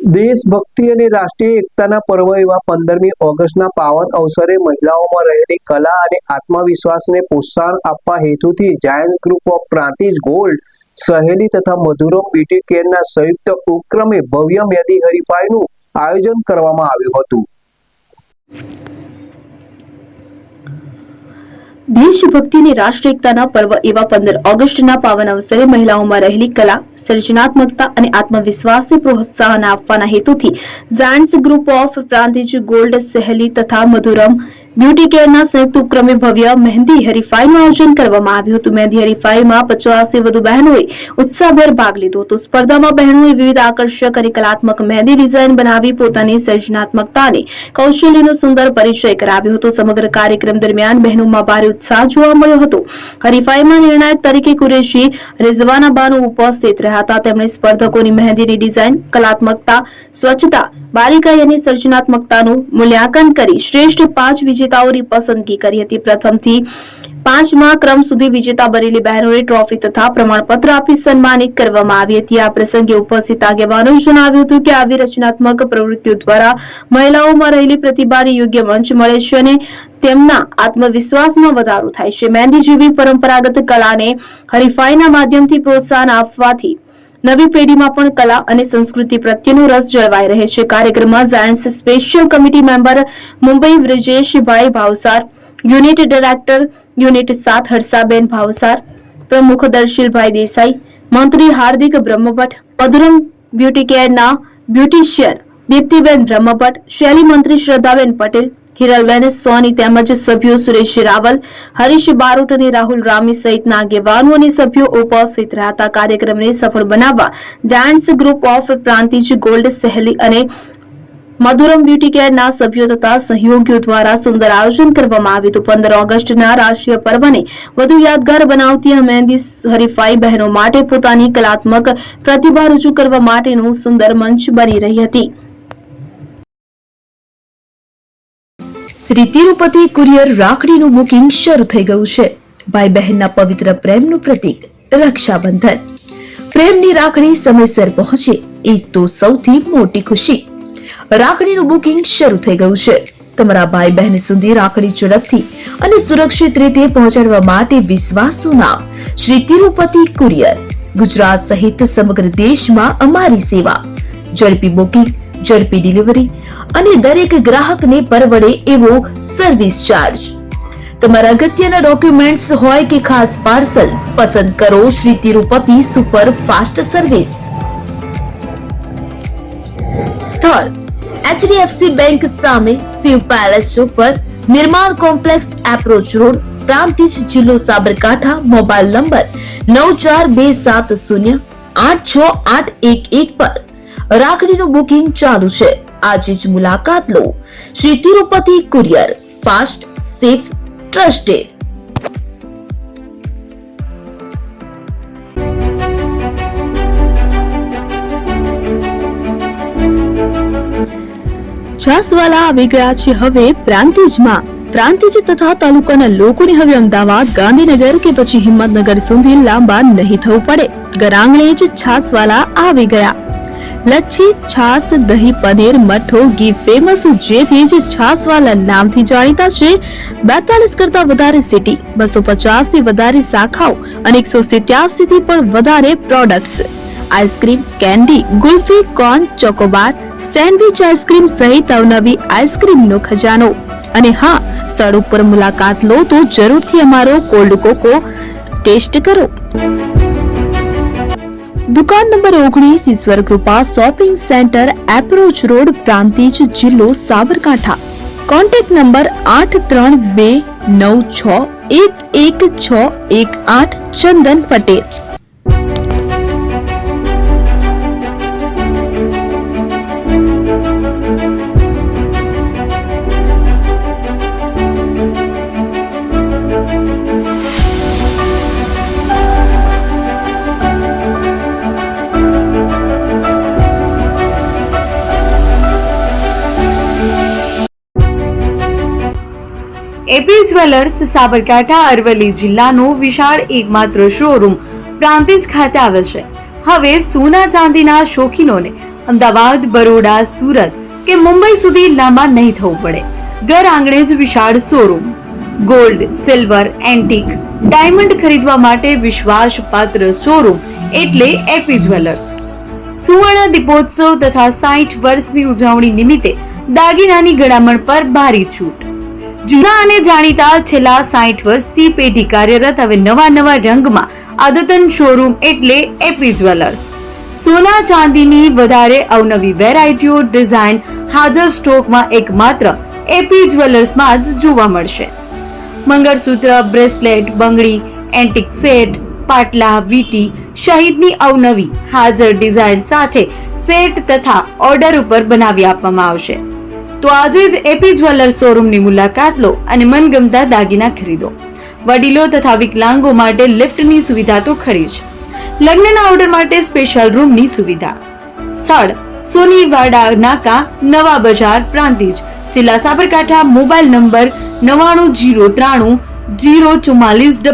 દેશભક્તિ અને રાષ્ટ્રીય એકતાના પર્વ એવા 15મી ઓગસ્ટના પાવન અવસરે મહિલાઓમાં રહેલી કલા અને આત્મવિશ્વાસને પ્રોત્સાહન આપવા હેતુથી Giants group of Prantij gold સહેલી તથા મધુરમ બ્યુટી કેરના સંયુક્ત ઉપક્રમે ભવ્ય મહેંદી હરીફાઈનું આયોજન કરવામાં આવ્યું હતું। દેશભક્તિ અને રાષ્ટ્રીય એકતાના પર્વ એવા 15 ઓગસ્ટના પાવન અવસરે મહિલાઓમાં રહેલી કલા, સર્જનાત્મકતા અને આત્મવિશ્વાસને પ્રોત્સાહન આપવાના હેતુથી Giants group of Prantij gold સહેલી તથા મધુરમ બ્યુટી કેરના સંયુક્ત ઉપક્રમે ભવ્ય મહેંદી હરીફાઈનું આયોજન કરવામાં આવ્યું હતું। મહેંદી હરીફાઈમાં 50થી વધુ બહેનોએ ઉત્સાહભેર ભાગ લીધો હતો। સ્પર્ધામાં બહેનોએ વિવિધ આકર્ષક અને કલાત્મક મહેંદી ડિઝાઇન બનાવી પોતાની સર્જનાત્મકતા અને કૌશલ્યનો સુંદર પરિચય કરાવ્યો હતો। સમગ્ર કાર્યક્રમ દરમિયાન બહેનોમાં ભારે ઉત્સાહ જોવા મળ્યો હતો। હરીફાઈમાં નિર્ણાયક તરીકે કુરેશી રિઝવાના બાનુ ઉપસ્થિત રહ્યા હતા। તેમણે સ્પર્ધકોની મહેંદીની ડિઝાઇન, કલાત્મકતા, સ્વચ્છતા, બારીકાઈ અને સર્જનાત્મકતાનું મૂલ્યાંકન કરી શ્રેષ્ઠ 5 વિજેતાઓની પસંદગી કરી હતી। પ્રથમથી 5મા ક્રમ સુધી વિજેતા બનેલી બહેનોને ટ્રોફી તથા પ્રમાણપત્ર આપી સન્માનિત કરવામાં આવી હતી। આ પ્રસંગે ઉપસ્થિત આગેવાનોએ જણાવ્યું હતું કે આવી રચનાત્મક પ્રવૃત્તિઓ દ્વારા મહિલાઓમાં રહેલી પ્રતિભાને યોગ્ય મંચ મળે છે અને તેમના આત્મવિશ્વાસમાં વધારો થાય છે। મહેંદી જેવી પરંપરાગત કલાને હરીફાઈના માધ્યમથી પ્રોત્સાહન આપવાથી નવી પેઢીમાં પણ કલા અને સંસ્કૃતિ પ્રત્યેનો રસ જળવાઈ રહે છે। કાર્યક્રમમાં Giants special committee member Mumbai Brijeshbhai Bhavsar, unit director unit 7 Harshaben Bhavsar, પ્રમુખ દર્શીલભાઈ દેસાઈ, મંત્રી હાર્દિક બ્રહ્મભટ્ટ, મધુરમ બ્યુટી કેરના બ્યુટિશિયન દીપ્તિબેન બ્રહ્મભટ્ટ, શૈલી મંત્રી શ્રદ્ધાબેન પટેલ, હિરલબેન સોની તેમજ સભ્યો સુરેશ રાવલ, હરીશ બારોટ અને રાહુલ રામી સહિતના આગેવાનો અને સભ્યો ઉપસ્થિત રહ્યા હતા। કાર્યક્રમને સફળ બનાવવા Giants group of Prantij gold સહેલી અને મધુરમ બ્યુટી કેરના સભ્યો તથા સહયોગીઓ દ્વારા સુંદર આયોજન કરવામાં આવ્યું હતું। 15 ઓગસ્ટના રાષ્ટ્રીય પર્વને વધુ યાદગાર બનાવતી આ મહેંદી હરીફાઈ બહેનો માટે પોતાની કલાત્મક પ્રતિભા રજૂ કરવા માટેનું સુંદર મંચ બની રહી હતી। શ્રી તિરુપતિ કુરિયર રાખડીનું બુકિંગ શરૂ થઈ ગયું છે। ભાઈ બહેનના પવિત્ર પ્રેમનું પ્રતીક રક્ષાબંધન। પ્રેમની રાખડી સમયસર પહોંચે એ તો સૌથી મોટી ખુશી। રાખડીનું બુકિંગ શરૂ થઈ ગયું છે। તમારા ભાઈ બહેન સુધી રાખડી ઝડપથી અને સુરક્ષિત રીતે પહોંચાડવા માટે વિશ્વાસનું નામ શ્રી તિરુપતિ કુરિયર। ગુજરાત સહિત સમગ્ર દેશમાં અમારી સેવા, ઝડપી બુકિંગ, ઝડપી ડિલિવરી અને દરેક ગ્રાહકને પરવડે એવો સર્વિસ ચાર્જ। તમારા અગત્યના ડોક્યુમેન્ટ્સ હોય કે ખાસ પાર્સલ, પસંદ કરો Shri Tirupati super fast service. સ્થળ HDFC બેંક સામે, શિવ પેલેસ ઉપર, નિર્માણ કોમ્પ્લેક્સ, એપ્રોચ રોડ, પ્રાંતિજ, જિલ્લો સાબરકાંઠા। મોબાઈલ નંબર 9427086811 પર રાખડીનું બુકિંગ ચાલુ છે। આજે જ મુલાકાત લો। Shri Tirupati courier, fast, safe, trusted. છાસવાલા આવી ગયા છે હવે પ્રાંતિજમાં। પ્રાંતિજ તથા તાલુકાના લોકોને હવે અમદાવાદ, ગાંધીનગર કે પછી હિંમતનગર સુધી લાંબા નહીં થવું પડે। ઘર આંગણે જ છાસવાલા આવી ગયા। લચ્છી, છાસ, દહીં, પનીર, મઠો, ઘી ફેમસ, જેથી જ છાસવાલા નામથી જાણીતા છે। 42 કરતા વધારે સિટી, 250 થી વધારે શાખાઓ અને 187 થી પણ વધારે products. Ice cream, candy, kulfi, corn, Chocobar, sandwich ice cream સહિત અવનવી આઈસ્ક્રીમનો ખજાનો। અને હા, સ્થળ ઉપર મુલાકાત લો તો જરૂરથી અમારો કોલ્ડ કોકો ટેસ્ટ કરો। દુકાન number 19, Ishwar Kripa shopping centre, approach road, Prantij, જિલ્લો Sabarkantha. Contact number 8329611618 Chandan Patel. AP jewellers Sabarkantha Aravalli જિલ્લાનો વિશાળ એકમાત્ર શોરૂમ પ્રાંતિજ ખાતે આવેલ છે। હવે સોના ચાંદીના શોખીનોને અમદાવાદ, બરોડા, સુરત કે મુંબઈ સુધી લાંબા નહીં થવું પડે. ઘર આંગણે જ વિશાળ showroom. Gold, silver, antique, diamond ખરીદવા માટે વિશ્વાસપાત્ર શોરૂમ એટલે એપી જ્વેલર્સ. સુવર્ણ દીપોત્સવ તથા 60 વર્ષની ઉજવણી નિમિત્તે દાગીનાની ગળામણ પર ભારી છૂટ. જૂના અને જાણીતા છેલ્લા 60 વર્ષથી પેઢી કાર્યરત હવે નવા રંગમાં અદ્યતન શોરૂમ એટલે એપી જ્વેલર્સ. સોના ચાંદીની વધારે અવનવી વેરાયટીઓ, ડિઝાઇન હાજર સ્ટોકમાં એકમાત્ર એપી જ્વેલર્સમાં જ જોવા મળશે. મંગળસૂત્ર, બ્રેસલેટ, બંગડી, એન્ટિક સેટ, પાટલા, વીટી સહિતની અવનવી હાજર ડિઝાઇન સાથે સેટ તથા ઓર્ડર ઉપર બનાવી આપવામાં આવશે. તો આજે જ એપી જ્વેલર્સ શોરૂમની મુલાકાત લો અને મનગમતા દાગીના ખરીદો. વડીલો તથા વિકલાંગો માટે લિફ્ટની સુવિધા તો ખરી જ. લગ્નના ઓર્ડર માટે સ્પેશિયલ રૂમની સુવિધા. સ્થળ સોનીવાડા નાકા, નવા બજાર, પ્રાંતિજ, જિલ્લા સાબરકાંઠા. Mobile number 99030044